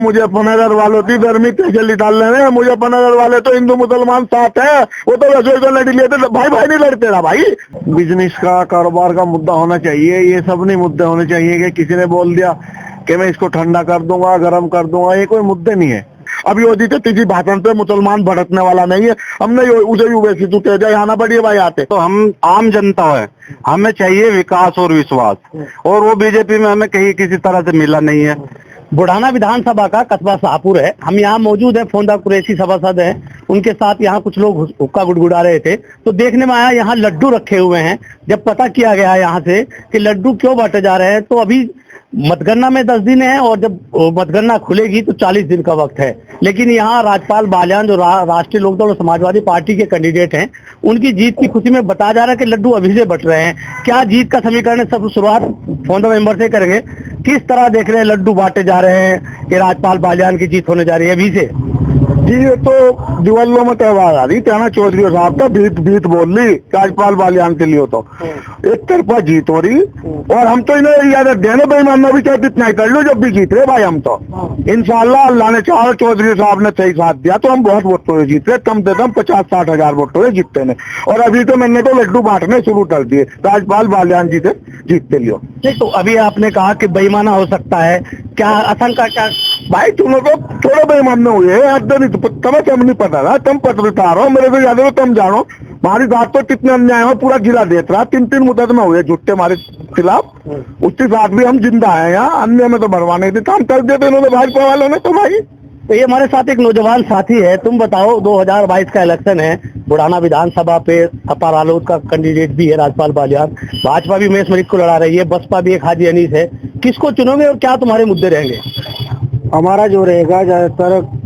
मुजफ्फरनगर वालों की गर्मी तेजली डाल रहे हैं। मुजफ्फरनगर वाले तो हिंदू मुसलमान साथ है, वो तो रसोई को लड़ लिए थे, भाई भाई नहीं लड़ते ना भाई। बिजनेस का, कारोबार का मुद्दा होना चाहिए, ये सब नहीं मुद्दे होने चाहिए कि किसी ने बोल दिया कि मैं इसको ठंडा कर दूंगा, गर्म कर दूंगा, ये कोई मुद्दे नहीं है। अब योगी के तीजी भाषण पे मुसलमान भड़कने वाला नहीं है, हमने उसे यूवैसी टूटे जाए आना पड़ी भाई आते तो हम आम जनता है, हमें चाहिए विकास और विश्वास, और वो बीजेपी में हमें कहीं किसी तरह से मिला नहीं है। बुढ़ाना विधानसभा का कस्बा शाहपुर है, हम यहाँ मौजूद है, फोंदा कुरैशी सभासद है, उनके साथ यहाँ कुछ लोग हुक्का गुड़गुड़ा रहे थे, तो देखने में आया यहाँ लड्डू रखे हुए हैं। जब पता किया गया यहाँ से कि लड्डू क्यों बांटे जा रहे हैं, तो अभी मतगणना में 10 दिन है और जब मतगणना खुलेगी तो 40 दिन का वक्त है। लेकिन यहाँ राजपाल बालियान जो राष्ट्रीय लोकदल और समाजवादी पार्टी के कैंडिडेट हैं, उनकी जीत की खुशी में बताया जा रहा है कि लड्डू अभी से बट रहे हैं। क्या जीत का समीकरण, सब शुरुआत फोन मेंबर से करेंगे, किस तरह देख रहे हैं लड्डू बांटे जा रहे हैं कि राजपाल बालियान की जीत होने जा रही है अभी से? जी ये तो दिवालियों में त्यौहार आ रही, त्याना चौधरी साहब का बीत बोल ली राजपाल बालियान के लिए, तो एक तरफा जीत हो रही। और हम तो इन्हें याद देने बेईमानना भी चाहे इतना ही कर लो, जब भी जीत रहे भाई हम तो इंशाल्लाह, अल्लाह ने चाहा, चौधरी साहब ने सही साथ दिया तो हम बहुत वोटों से जीत रहे, कम से कम 50-60 हजार वोटों से जीतते ने। और अभी तो मैंने तो लड्डू बांटने शुरू कर दिए राजपाल बालियान जी से जीतते लियो। नहीं तो अभी आपने कहा कि बेईमाना हो सकता है, क्या आशंका क्या? भाई तुम तो थोड़ा बेईमान हुए तुम्हें कम नहीं पता था, तुम पत्रकार हो, मेरे को ज्यादा तुम जानो। हमारी बात तो कितने अन्याय हो पूरा जिला देख रहा, 3-3 मुकदमे हुए झूठे हमारे खिलाफ, उसके साथ भी हम जिंदा है यहाँ। अन्य में तो भरवाने थे, काम कर देते उन्होंने भाजपा वालों ने। तो भाई तो ये हमारे साथ एक नौजवान साथी है, तुम बताओ 2022 का इलेक्शन है, बुढ़ाना विधानसभा पे सपा रालोद का कैंडिडेट भी है राजपाल बालियान, भाजपा भी उमेश मलिक को लड़ा रही है, बसपा भी एक हाजी अनीस है, किसको चुनोगे और क्या तुम्हारे मुद्दे रहेंगे? हमारा जो रहेगा ज्यादातर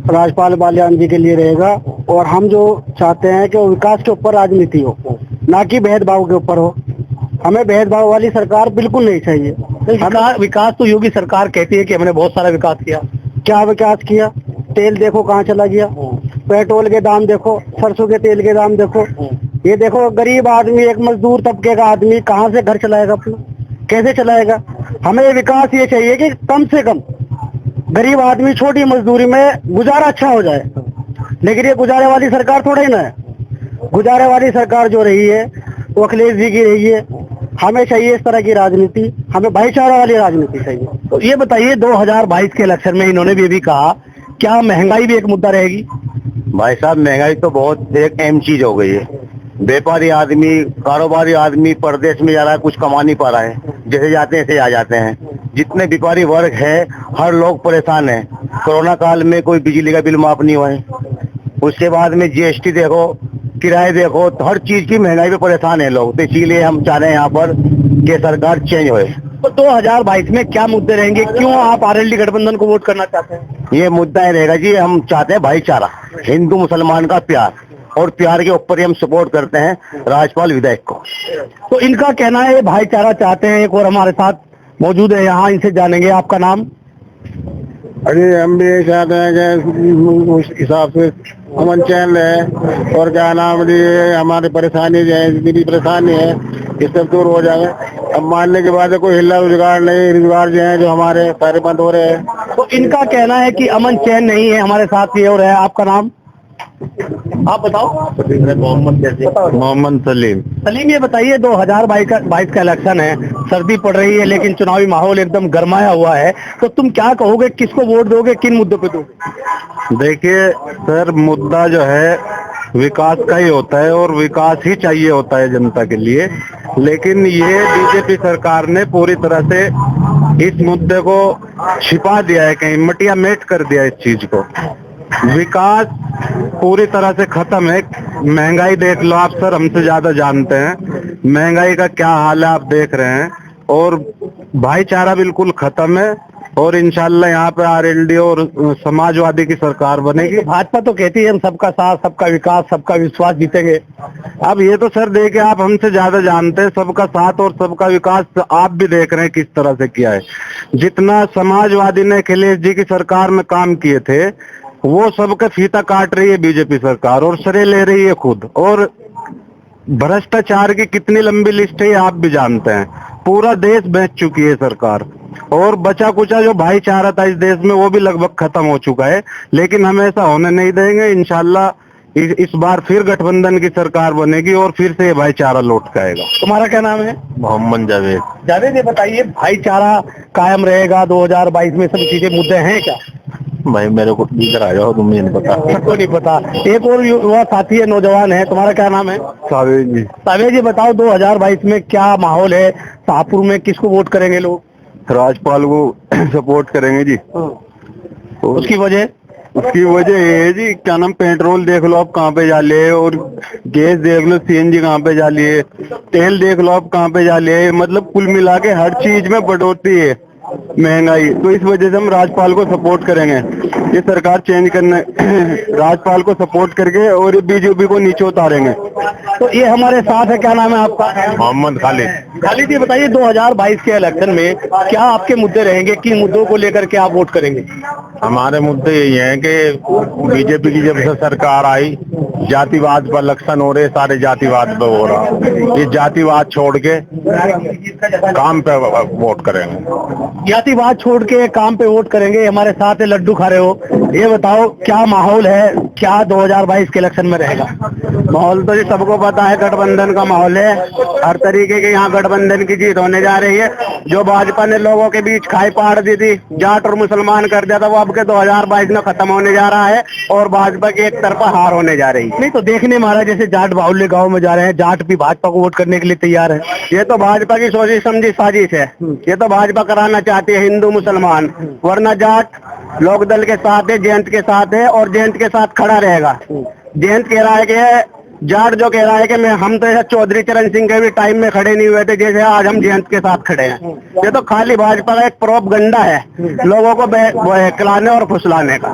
राजपाल बालियान जी के लिए रहेगा, और हम जो चाहते हैं कि विकास के ऊपर राजनीति हो, ना कि भेदभाव के ऊपर हो। हमें भेदभाव वाली सरकार बिल्कुल नहीं चाहिए। विकास तो योगी सरकार कहती है कि हमने बहुत सारा विकास किया। क्या विकास किया? तेल देखो कहाँ चला गया, पेट्रोल के दाम देखो, सरसों के तेल के दाम देखो, ये देखो गरीब आदमी, एक मजदूर तबके का आदमी कहाँ से घर चलाएगा अपना, कैसे चलाएगा? हमें विकास ये चाहिए कि कम से कम गरीब आदमी छोटी मजदूरी में गुजारा अच्छा हो जाए। लेकिन ये गुजारे वाली सरकार थोड़ा ही ना है। गुजारे वाली सरकार जो रही है वो अखिलेश जी की रही है। हमें चाहिए इस तरह की राजनीति, हमें भाईचारा वाली राजनीति चाहिए। तो ये बताइए 2022 के इलेक्शन में इन्होंने भी अभी कहा, क्या महंगाई भी एक मुद्दा रहेगी? भाई साहब महंगाई तो बहुत एक अहम चीज हो गई है। व्यापारी आदमी, कारोबारी आदमी परदेश में जा रहा है, कुछ कमा नहीं पा रहा है, जैसे जाते हैं ऐसे आ जाते हैं। जितने व्यापारी वर्ग है हर लोग परेशान है। कोरोना काल में कोई बिजली का बिल माफ नहीं हुआ है, उसके बाद में जीएसटी देखो, किराए देखो, तो हर चीज की महंगाई पे परेशान है लोग। तो इसीलिए हम चाह रहे हैं यहाँ पर कि सरकार चेंज होए। तो 2022 में क्या मुद्दे रहेंगे, क्यों आप आरएलडी गठबंधन को वोट करना चाहते हैं? ये मुद्दा ही रहेगा जी, हम चाहते हैं भाईचारा, हिंदू मुसलमान का प्यार, और प्यार के ऊपर ही हम सपोर्ट करते हैं राजपाल विधायक को। तो इनका कहना है भाईचारा चाहते हैं। एक और हमारे साथ मौजूद है यहाँ, इनसे जानेंगे। आपका नाम? अरे हम भी चाहते हैं कि उस हिसाब से अमन चैन है, और क्या नाम है, हमारी परेशानी जो है, जितनी परेशानी है ये सब दूर हो जाए। अब मानने के बाद कोई हिला रोजगार नहीं, रोजगार जो है जो हमारे सारे बंद हो रहे हैं। तो इनका कहना है कि अमन चैन नहीं है। हमारे साथ ये और है, आपका नाम आप बताओ? मोहम्मद सलीम। सलीम, ये बताइए 2022 का इलेक्शन है, सर्दी पड़ रही है लेकिन चुनावी माहौल एकदम गरमाया हुआ है, तो तुम क्या कहोगे, किसको वोट दोगे, किन मुद्दों पे दोगे? देखिए सर, मुद्दा जो है विकास का ही होता है, और विकास ही चाहिए होता है जनता के लिए। लेकिन ये बीजेपी सरकार ने पूरी तरह से इस मुद्दे को छिपा दिया है, कहीं मटिया मेट कर दिया इस चीज को। विकास पूरी तरह से खत्म है। महंगाई देख लो आप सर, हमसे ज्यादा जानते हैं महंगाई का क्या हाल है, आप देख रहे हैं। और भाईचारा बिल्कुल खत्म है, और इंशाल्लाह यहाँ पे आरएलडी और समाजवादी की सरकार बनेगी। भाजपा तो कहती है हम सबका साथ, सबका विकास, सबका विश्वास जीतेंगे। अब ये तो सर देखिए, आप हमसे ज्यादा जानते हैं सबका साथ और सबका विकास आप भी देख रहे हैं किस तरह से किया है। जितना समाजवादी ने अखिलेश जी की सरकार में काम किए थे, वो सबका फीता काट रही है बीजेपी सरकार, और श्रेय ले रही है खुद। और भ्रष्टाचार की कितनी लंबी लिस्ट है ये आप भी जानते हैं। पूरा देश बेच चुकी है सरकार, और बचा कुचा जो भाईचारा था इस देश में वो भी लगभग खत्म हो चुका है। लेकिन हम ऐसा होने नहीं देंगे। इंशाल्लाह इस बार फिर गठबंधन की सरकार बनेगी और फिर से ये भाईचारा लौट के आएगा। तुम्हारा क्या नाम है? मोहम्मद जावेद। जावेद, ये बताइए भाईचारा कायम रहेगा 2022 में? सब चीजें मुद्दे हैं क्या? भाई मेरे को इधर आ जाओ, तुम्हें नहीं पता। सबको नहीं पता। एक और युवा साथी है, नौजवान है, तुम्हारा क्या नाम है? सावेद जी। सावेद जी, बताओ 2022 में क्या माहौल है? शाहपुर में किसको वोट करेंगे लोग? राजपाल को सपोर्ट करेंगे जी। उसकी वजह? उसकी वजह ये है जी, क्या नाम, पेट्रोल देख लो आप कहाँ पे जाली है, और गैस देख लो सीएनजी कहाँ पे जाली है, तेल देख लो आप कहाँ पे जाली है। मतलब कुल मिला के हर चीज में बढ़ोतरी है, महंगाई। तो इस वजह से हम राजपाल को सपोर्ट करेंगे, ये सरकार चेंज करने राजपाल को सपोर्ट करके और ये बीजेपी को नीचे उतारेंगे। तो ये हमारे साथ है, क्या नाम है आपका? मोहम्मद खालिद। खालिद जी, बताइए 2022 के इलेक्शन में क्या आपके मुद्दे रहेंगे? किन मुद्दों को लेकर के आप वोट करेंगे? हमारे मुद्दे यही हैं कि बीजेपी की जब से सरकार आई, जातिवाद पर इलेक्शन हो रहे, सारे जातिवाद पे हो रहा। ये जातिवाद छोड़ के काम पे वोट करेंगे। जातिवाद छोड़ के काम पे वोट करेंगे। हमारे साथ है लड्डू खा रहे हो, ये बताओ क्या माहौल है, क्या 2022 के इलेक्शन में रहेगा? माहौल तो जी सबको पता है, गठबंधन का माहौल है। हर तरीके के यहाँ गठबंधन की जीत होने जा रही है। जो भाजपा ने लोगों के बीच खाई पाड़ दी थी, जाट और मुसलमान कर दिया था, वो अब के 2022 में खत्म होने जा रहा है और भाजपा की एक तरफा हार होने जा रही है। नहीं तो देखने में आ रहा है जैसे जाट बाहुल्य गांव में जा रहे हैं, जाट भी भाजपा को वोट करने के लिए तैयार है। ये तो भाजपा की सोची समझी साजिश है। ये तो भाजपा कराना चाहती है हिंदू मुसलमान, वरना जाट लोकदल के साथ है, जयंत के साथ है और जयंत के साथ खड़ा रहेगा। जयंत कह रहा है कि जाट जो कह रहा है कि हम तो ऐसा चौधरी चरण सिंह के भी टाइम में खड़े नहीं हुए थे जैसे आज हम जयंत के साथ खड़े हैं। ये तो खाली भाजपा का एक प्रोपगंडा है, लोगों को बहलाने और फुसलाने का।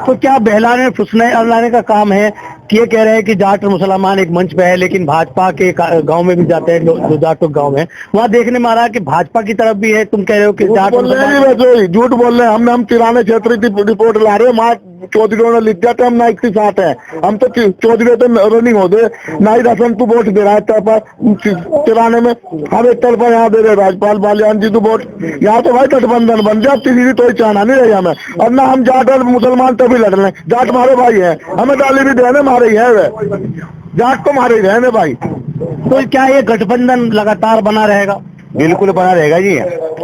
तो क्या बहलाने फुसलाने का काम है कि ये कह रहे हैं कि जाट और मुसलमान एक मंच पे है, लेकिन भाजपा के गांव में भी जाते हैं जो जाट गांव है, वहाँ देखने में आ रहा है कि भाजपा की तरफ भी है। तुम कह रहे हो कि जाट बोल रहे हैं, झूठ बोल रहे हैं। हम तिराने क्षेत्र की रिपोर्ट ला रहे हैं, माँ चौधरी ने लिख दिया था हम नाइक के साथ है। हम तो चौधरी तो रनिंग हो गए, नाइक हसन तू वोट दे रहा है तिराने में, हम एक तरफा यहाँ दे रहे राजपाल बालियान जी तू वोट। यहाँ तो भाई गठबंधन बन जाए, किसी की तो चाहना नहीं रही हमें। और ना हम जाट और मुसलमान तभी लड़ रहे हैं, जाट मारे भाई है, हमें गाली भी देने मारे ही है, वे जाट को मारे ही है भाई। तो क्या ये गठबंधन लगातार बना रहेगा? बिल्कुल बना रहेगा जी।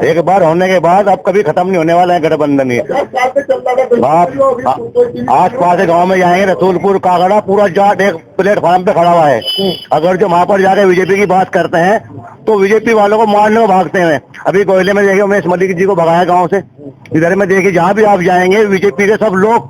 एक बार होने के बाद अब कभी खत्म नहीं होने वाला है गठबंधन। ये आप आस पास के गाँव में जाएंगे, रसूलपुर कागड़ा पूरा जाट एक प्लेटफॉर्म पे खड़ा हुआ है। अगर जो वहाँ पर जाके बीजेपी की बात करते हैं तो बीजेपी वालों को मारने को भागते हैं। अभी कोयले में देखिए उमेश मलिक जी को भगाया गाँव से। इधर में देखिए जहाँ भी आप जाएंगे बीजेपी के सब लोग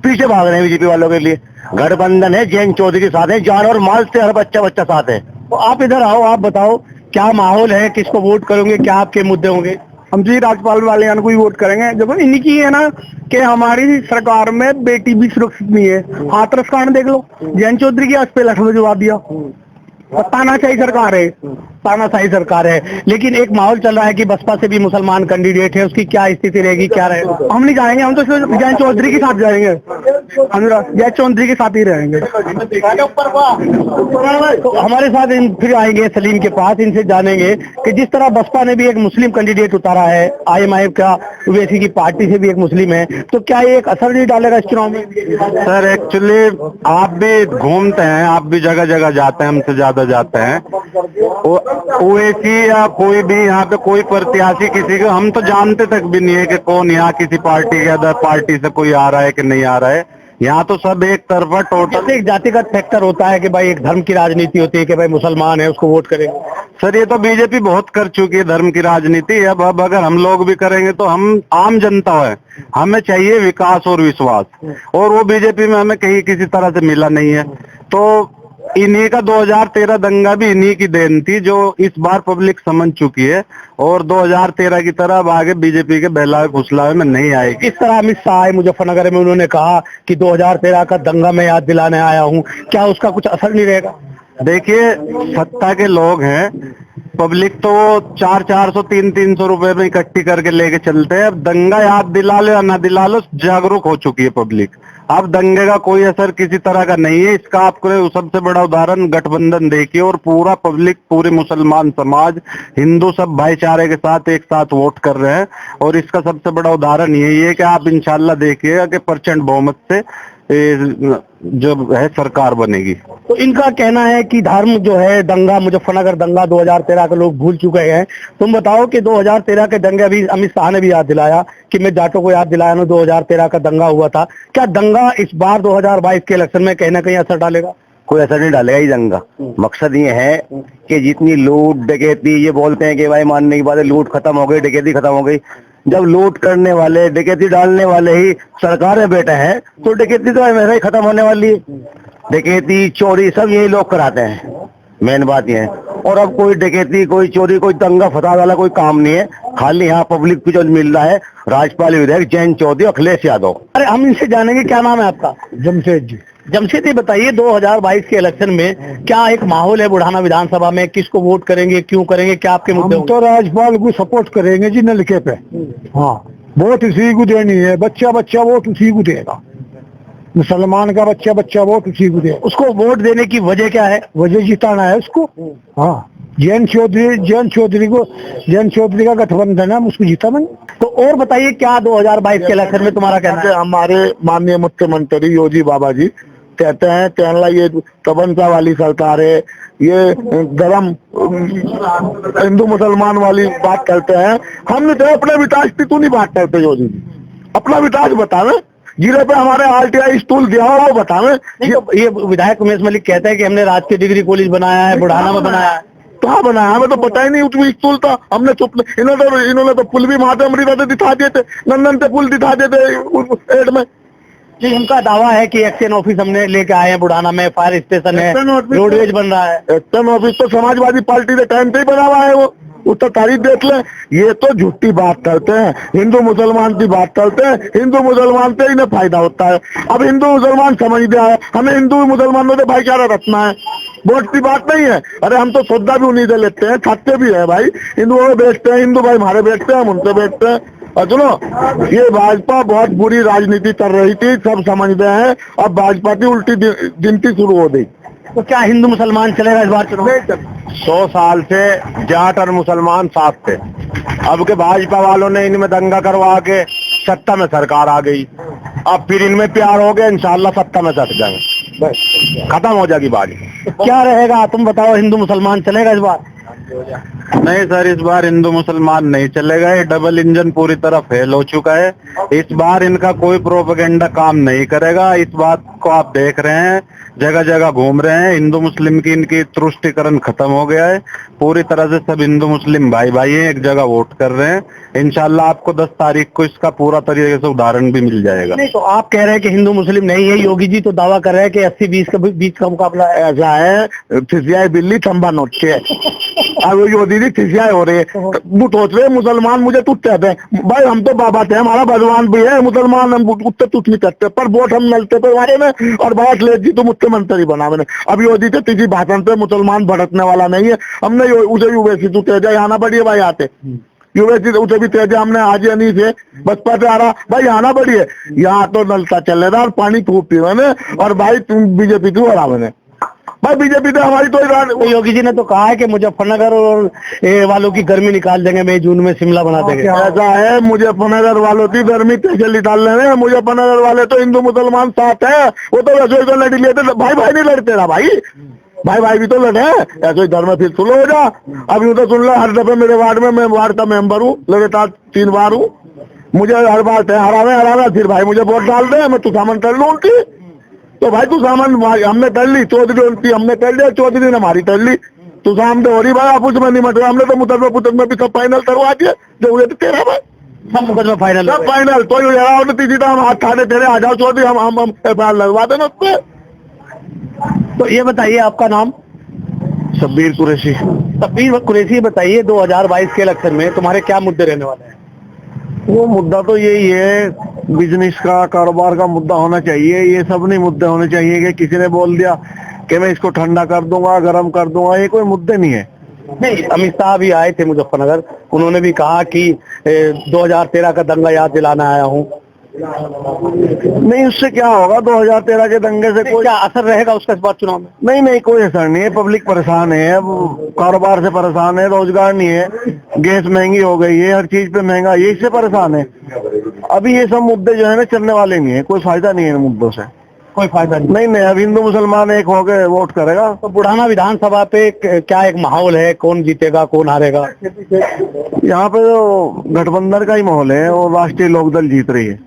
पीछे भाग रहे हैं बीजेपी वालों के लिए। गठबंधन है, जयंत चौधरी के साथ है, जान और माल से हर बच्चा साथ है। तो आप इधर आओ, आप बताओ क्या माहौल है, किसको वोट करोगे, क्या आपके मुद्दे होंगे? हम जी राजपाल वालियान को ही वोट करेंगे। जब इन्हीं की है ना कि हमारी सरकार में बेटी भी सुरक्षित नहीं है। हाथरस कांड देख लो, जयंत चौधरी की अस्पताल लखनऊ जवाब दिया। तानाशाही सरकार है, तानाशाही सरकार है। लेकिन एक माहौल चल रहा है कि बसपा से भी मुसलमान कैंडिडेट है, उसकी क्या स्थिति रहेगी, क्या रहेगा? हम नहीं जाएंगे, हम तो जयंत चौधरी के साथ जाएंगे, हम जयंत चौधरी के साथ ही रहेंगे। तो हमारे साथ फिर आएंगे सलीम के पास, इनसे जानेंगे कि जिस तरह बसपा ने भी एक मुस्लिम कैंडिडेट उतारा है, IMIF का ओवैसी की पार्टी से भी एक मुस्लिम है, तो क्या ये एक असर नहीं डालेगा इस चुनाव में? सर एक्चुअली आप भी घूमते हैं, आप भी जगह जगह जाते हैं, हमसे ज्यादा जाते हैं। ओवैसी या कोई भी यहाँ पे कोई प्रत्याशी किसी को हम तो जानते तक भी नहीं है कि कौन यहाँ किसी पार्टी के अदर पार्टी से कोई आ रहा है कि नहीं आ रहा है। यहाँ तो सब एक तरफा टोटल एक जातिगत फैक्टर होता है कि भाई एक धर्म की राजनीति होती है कि भाई मुसलमान है उसको वोट करेंगे। सर ये तो बीजेपी बहुत कर चुकी है धर्म की राजनीति। अब अगर हम लोग भी करेंगे तो हम आम जनता है, हमें चाहिए विकास और विश्वास, और वो बीजेपी में हमें कहीं किसी तरह से मिला नहीं है। तो इन्हीं का 2013 दंगा भी इन्हीं की देन थी जो इस बार पब्लिक समझ चुकी है, और 2013 की तरह अब आगे बीजेपी के बहलावे फुसलावे में नहीं आएगी। इस तरह अमित शाह आए मुजफ्फरनगर में, उन्होंने कहा कि 2013 का दंगा मैं याद दिलाने आया हूँ, क्या उसका कुछ असर नहीं रहेगा? देखिए सत्ता के लोग हैं, पब्लिक तो 400-400 300-300 रुपए में इकट्ठी करके लेके चलते हैं। अब दंगा याद दिला लो या ना दिला लो, जागरूक हो चुकी है पब्लिक। अब दंगे का कोई असर किसी तरह का नहीं है। इसका आपको सबसे बड़ा उदाहरण गठबंधन देखिए, और पूरा पब्लिक, पूरे मुसलमान समाज, हिंदू सब भाईचारे के साथ एक साथ वोट कर रहे हैं। और इसका सबसे बड़ा उदाहरण यही है कि आप इंशाल्लाह देखिएगा कि प्रचंड बहुमत से जो है सरकार बनेगी। तो इनका कहना है कि धर्म जो है, दंगा, मुजफ्फरनगर दंगा 2013 के लोग भूल चुके हैं। तुम बताओ कि 2013 के दंगे, अभी अमित शाह ने भी याद दिलाया कि मैं जाटों को याद दिलाया ना, 2013 का दंगा हुआ था। क्या दंगा इस बार 2022 के इलेक्शन में कहीं ना कहीं असर डालेगा? कोई असर नहीं डालेगा ये दंगा। मकसद ये है कि जितनी लूट डकैती, ये बोलते हैं कि भाई मानने की बात है, लूट खत्म हो गई, डकैती खत्म हो गई। जब लूट करने वाले, डकैती डालने वाले ही सरकार में बैठे हैं तो डकैती तो हमेशा ही खत्म होने वाली है। डकैती, चोरी सब यही लोग कराते हैं, मेन बात ये है। और अब कोई डकैती, कोई चोरी, कोई दंगा फसाद वाला कोई काम नहीं है। खाली यहाँ पब्लिक को जो मिल रहा है, राज्यपाल विधायक जयंत चौधरी, अखिलेश यादव। अरे हम इनसे जानेंगे, क्या नाम है आपका? जमशेद जी। जमशेद जी, बताइए 2022 के इलेक्शन में क्या एक माहौल है बुढ़ाना विधानसभा में? किसको वोट करेंगे, क्यों करेंगे, क्या आपके मुद्दे हम तो राज्यपाल को सपोर्ट करेंगे जी, नलके पे। हाँ, वोट इसी को देनी है, बच्चा बच्चा वोट उसी को देगा। मुसलमान का बच्चा बच्चा वोट उसी को देगा। उसको वोट देने की वजह क्या है? वजह जिताना है उसको। हाँ, जयंत चौधरी का गठबंधन है, हम उसको जीता नहीं। तो और बताइए, क्या 2022 के इलेक्शन में तुम्हारा कहना है? हमारे माननीय मुख्यमंत्री योगी बाबा जी कहते हैं कहना ये तबंसा वाली सरकार है, ये धर्म हिंदू मुसलमान वाली बात करते हैं। हम नहीं तो अपने विकास की तू नहीं बात करते योगी जी, अपना विकास बतावे। जिले पे हमारे RTI स्कूल दिया हो वो बतावे। ये विधायक उमेश मलिक कहते हैं कि हमने राजकीय डिग्री कॉलेज बनाया है, बुढ़ाना में बनाया है। कहाँ बनाया? हमें तो पता ही नहीं उसमें स्कूल था। हमने चुप, इन्होंने तो पुल भी महात्मा अमृता से दिखा दिए थे, नंदन से पुल दिखा दिए थे एड में। जी, उनका दावा है कि एक्शन ऑफिस हमने लेके आए हैं बुढ़ाना में, फायर स्टेशन है, रोडवेज बन रहा है। एक्शन ऑफिस तो समाजवादी पार्टी के टाइम पे ही बना हुआ है, वो उसका तारीख देख ले। ये तो झूठी बात करते हैं, हिंदू मुसलमान की बात करते हैं। हिंदू मुसलमान से इन्हें फायदा होता है। अब हिंदू मुसलमान समझ दिया है, हमें हिंदू मुसलमानों से भाईचारा रखना है, वोट की बात नहीं है। अरे हम तो सौदा भी उन्हीं से लेते हैं, खाते भी है भाई, हिंदुओं में बेचते हैं, हिंदू भाई हमारे बेचते हैं, हम उनसे बेचते हैं। और सुनो, ये भाजपा बहुत बुरी राजनीति कर रही थी, सब समझते हैं। अब भाजपा की उल्टी गिनती शुरू हो गई। तो क्या हिंदू मुसलमान चलेगा इस बार चुनाव? 100 साल से जाट और मुसलमान साथ थे। अब के भाजपा वालों ने इनमें दंगा करवा के सत्ता में सरकार आ गई। अब फिर इनमें प्यार हो गया, इंशाल्लाह सत्ता में सट जाएंगे, बस खत्म हो जाएगी बारी। तो क्या रहेगा, तुम बताओ, हिंदू मुसलमान चलेगा इस बार? नहीं सर, इस बार हिंदू मुसलमान नहीं चलेगा। ये डबल इंजन पूरी तरह फेल हो चुका है। इस बार इनका कोई प्रोपेगेंडा काम नहीं करेगा। इस बात को आप देख रहे हैं, जगह जगह घूम रहे हैं। हिंदू मुस्लिम की इनकी तुष्टिकरण खत्म हो गया है। पूरी तरह से सब हिंदू मुस्लिम भाई भाई हैं, एक जगह वोट कर रहे हैं। इंशाल्लाह आपको 10 तारीख को इसका पूरा तरीके से उदाहरण भी मिल जाएगा। नहीं, तो आप कह रहे हैं कि हिंदू मुस्लिम नहीं है, योगी जी तो दावा कर रहे हैं कि 80-20 के बीच का मुकाबला है। ऐसा है, फिसियाई बिल्ली खंबा नोट के अब योगी जी फिसियाई हो रही है। वो सोच रहे मुसलमान मुझे तुझ कहते हैं, भाई हम तो बाबा थे, हमारा भगवान भी है मुसलमान, हम उत्तर तुझ नहीं करते, पर वोट हम नलते पे वाले में और बात ले जी तो मुख्यमंत्री बना मैंने। अब योगी थे तीसरी भाषण पे मुसलमान भड़कने वाला नहीं है। हमने उसे यूवेसी तू तेजा आना पड़ी है भाई, आते यूवेसी उसे भी तेजा हमने आज नहीं से बचपन से आ रहा भाई, आना पड़ी है। यहाँ तो नलता चल रहा और पानी खूब पी मैंने, और भाई तुम बीजेपी क्यों हरा मैंने भाई, बीजेपी तो हमारी तो योगी जी ने तो कहा है कि मुजफ्फरनगर और ये वालों की गर्मी निकाल देंगे, मई जून में शिमला बना देंगे। ऐसा है, मुजफ्फरनगर वालों की गर्मी कैसे निकाल रहे हैं? मुजफ्फरनगर वाले तो हिंदू मुसलमान साथ है, वो तो रसोई को लड़ लिए थे, भाई भाई नहीं लड़ते रहा भाई, भाई भाई भी तो लड़े। ऐसे घर में फिर सुनो हो जा। अब यूँ तो सुन लो, हर दफे मेरे वार्ड में, मैं वार्ड का मेंबर हूँ, लगातार 3 बार हूँ, मुझे हर बार हरावे फिर भाई मुझे वोट डाल दे, मैं तुसामन कर लूँ उनकी। तो भाई तू सामान हमने कर ली, चौधरी हमने कर लिया, चौधरी ने हमारी कर ली। तू सामने हो रही भाई, आप उसमें नहीं मत, हमने तो मुकदमा पुतदमा भी सब फाइनल करवा दिया। जो हुए तो तेरा भाई सब मुकदमा फाइनल, सब फाइनल। तो ये तीसरी हम हाथ ठाने तेरे आ जाओ चौधरी, हम FIR लगवा देना उस पर। तो ये बताइए, आपका नाम? शब्बीर कुरैशी। शब्बीर कुरैशी, बताइए 2022 के इलेक्शन में तुम्हारे क्या मुद्दे रहने वाले हैं? वो मुद्दा तो यही है, बिजनेस का, कारोबार का मुद्दा होना चाहिए। ये सब नहीं मुद्दे होने चाहिए कि किसी ने बोल दिया कि मैं इसको ठंडा कर दूंगा, गर्म कर दूंगा, ये कोई मुद्दे नहीं है। नहीं, अमित शाह भी आए थे मुजफ्फरनगर, उन्होंने भी कहा कि 2013 का दंगा याद दिलाना आया हूँ। नहीं, उससे क्या होगा? 2013 के दंगे से कोई क्या असर रहेगा उसका इस बार चुनाव में? नहीं, कोई असर नहीं है। पब्लिक परेशान है, अब कारोबार से परेशान है, रोजगार नहीं है, गैस महंगी हो गई है, हर चीज पे महंगाई है, इससे परेशान है। अभी ये सब मुद्दे जो है ना चलने वाले नहीं है, कोई फायदा नहीं है इन मुद्दों से। कोई फायदा नहीं। नहीं, अब हिंदू मुसलमान एक हो गए वोट करेगा। तो बुढ़ाना विधानसभा पे क्या एक माहौल है, कौन जीतेगा कौन हारेगा? यहाँ पे तो गठबंधन का ही माहौल है और राष्ट्रीय लोकदल जीत रही है।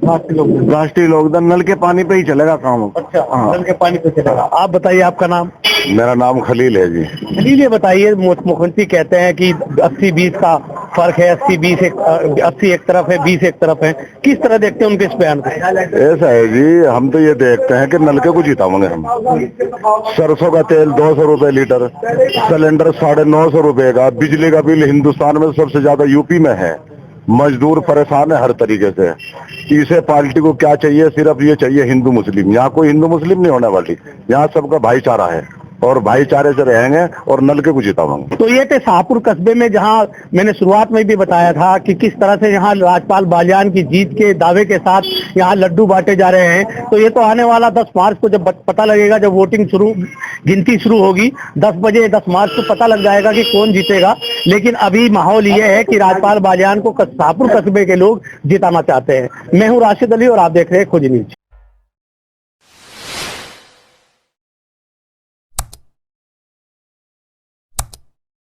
राष्ट्रीय लोकदल नल के पानी पे ही चलेगा काम। अच्छा, नल के पानी पे चलेगा। आप बताइए, आपका नाम? मेरा नाम खलील है जी। खलील, ये बताइए, मुख्यमंत्री कहते हैं कि 80-20 का फर्क है, 80 एक तरफ है, 20 एक तरफ है, किस तरह देखते हैं उनके इस बयान को? ऐसा है जी, हम तो ये देखते हैं कि नलके को जिताएंगे हम। सरसों का तेल 200 रुपए लीटर, सिलेंडर 950 रुपए का, बिजली का बिल हिंदुस्तान में सबसे ज्यादा यूपी में है, मजदूर परेशान है हर तरीके से। इसे पार्टी को क्या चाहिए? सिर्फ ये चाहिए हिंदू मुस्लिम। यहाँ कोई हिंदू मुस्लिम नहीं होने वाली, यहाँ सबका भाईचारा है और भाईचारे से रहेंगे और नलके को जिताएंगे। तो ये थे शाहपुर कस्बे में, जहां मैंने शुरुआत में भी बताया था कि किस तरह से यहाँ राजपाल बालियान की जीत के दावे के साथ यहाँ लड्डू बांटे जा रहे हैं। तो ये तो आने वाला 10 मार्च को जब पता लगेगा, जब वोटिंग गिनती शुरू होगी 10 बजे 10 मार्च को पता लग जाएगा कि कौन जीतेगा। लेकिन अभी माहौल ये है कि राजपाल बालियान को शाहपुर कस्बे के लोग जिताना चाहते हैं। मैं हूँ राशिद अली और आप देख रहे हैं खोज न्यूज।